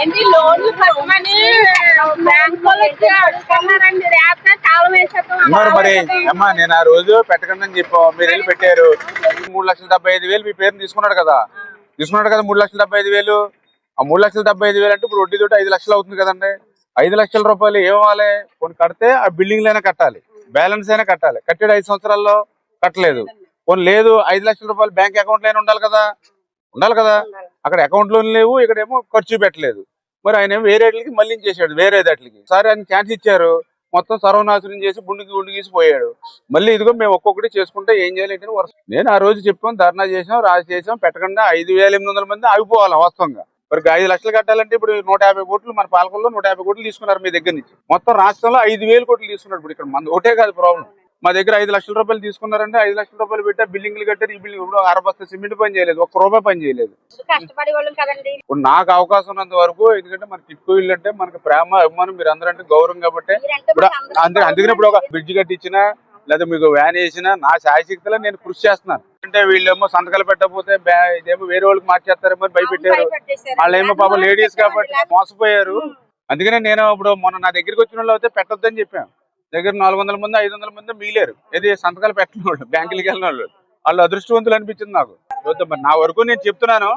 ఏంటి లోన్లు కట్టమని బ్యాంక్ వాళ్ళు వచ్చి అడుగుతున్నారండి. రేపు తాళం వేసేస్తాం. అన్నారు మరి అమ్మా నేను ఆ రోజు పెట్టకండి చెప్పాం, మీరు వెళ్ళి పెట్టారు. 3,75,000 మీ పేరుని తీసుకున్నాడు కదా 3,75,000. ఆ 3,75,000 అంటే ఇప్పుడు వడ్డీ తోటి 5 లక్షలు అవుతుంది కదండి. 5 లక్షల రూపాయలు ఏమవ్వాలి? కొన్ని కడితే ఆ బిల్డింగ్ అయినా కట్టాలి, బ్యాలెన్స్ అయినా కట్టాలి. కట్టాడు 5 సంవత్సరాల్లో కట్టలేదు. కొన్ని లేదు 5 లక్షల రూపాయలు బ్యాంక్ అకౌంట్ లో ఉండాలి కదా. అక్కడ అకౌంట్ లోన్ లేవు, ఇక్కడేమో ఖర్చు పెట్టలేదు. మరి ఆయన ఏమో వేరేట్లకి మళ్ళీ చేశాడు, వేరే దాట్లకి. సరే ఆయన ఛాన్స్ ఇచ్చారు, మొత్తం సర్వనాశనం చేసి గుండు గీసి పోయాడు. మళ్ళీ ఇదిగో మేము ఒక్కొక్కటి చేసుకుంటే ఏం చేయాలి అంటే నేను ఆ రోజు చెప్పాం, ధర్నా చేసాం, చేసాం. పెట్టకుండా 5,800 మంది ఆగిపోవాలి వాస్తవంగా. మరి 5 లక్షలు కట్టాలంటే ఇప్పుడు 150 కోట్లు మన పాలకుల్లో 150 కోట్లు తీసుకున్నారు మీ దగ్గర నుంచి. మొత్తం రాష్ట్రంలో 5,000 కోట్లు తీసుకున్నాడు. ఇప్పుడు ఇక్కడ మన ఒకటే కాదు ప్రాబ్లం. మా దగ్గర 5 లక్షల రూపాయలు తీసుకున్నారంటే 5 లక్షల రూపాయలు పెట్టా బిల్డింగ్లు కట్టారు. ఈ బిల్డింగ్ ఇప్పుడు 60 బస్తా సిమెంట్ పని చేయలేదు, 1 రూపాయి పని చేయలేదు. కష్టపడే వాళ్ళం కదండి. ఇప్పుడు నాకు అవకాశం ఉన్నంత వరకు, ఎందుకంటే మన టిట్కో ఇల్లు అంటే మనకి ప్రేమ అభిమానం, మీరు అందరూ అంటే గౌరవం కాబట్టి ఇప్పుడు అందుకని ఇప్పుడు ఒక బ్రిడ్జ్ కట్టించినా లేదా మీకు వ్యాన్ వేసినా నా శాయశక్తిలో నేను కృషి చేస్తున్నాను. అంటే వీళ్ళేమో సంతకాలు పెట్టకపోతే ఇదేమో వేరే వాళ్ళకి మార్చేస్తారేమో అని భయపెట్టారు. వాళ్ళేమో పాపం లేడీస్ కాబట్టి మోసపోయారు. అందుకనే నేను ఇప్పుడు మొన్న నా దగ్గరికి వచ్చిన వాళ్ళు అయితే పెట్టొద్దని చెప్పాను. దగ్గర 400 మంది 500 మంది మిగిలేరు. ఏది సంతకాలు పెట్టిన వాళ్ళు, బ్యాంకులకి వెళ్ళిన వాళ్ళు. వాళ్ళు అదృష్టవంతులు అనిపించింది నాకు. నా వరకు నేను చెప్తున్నాను.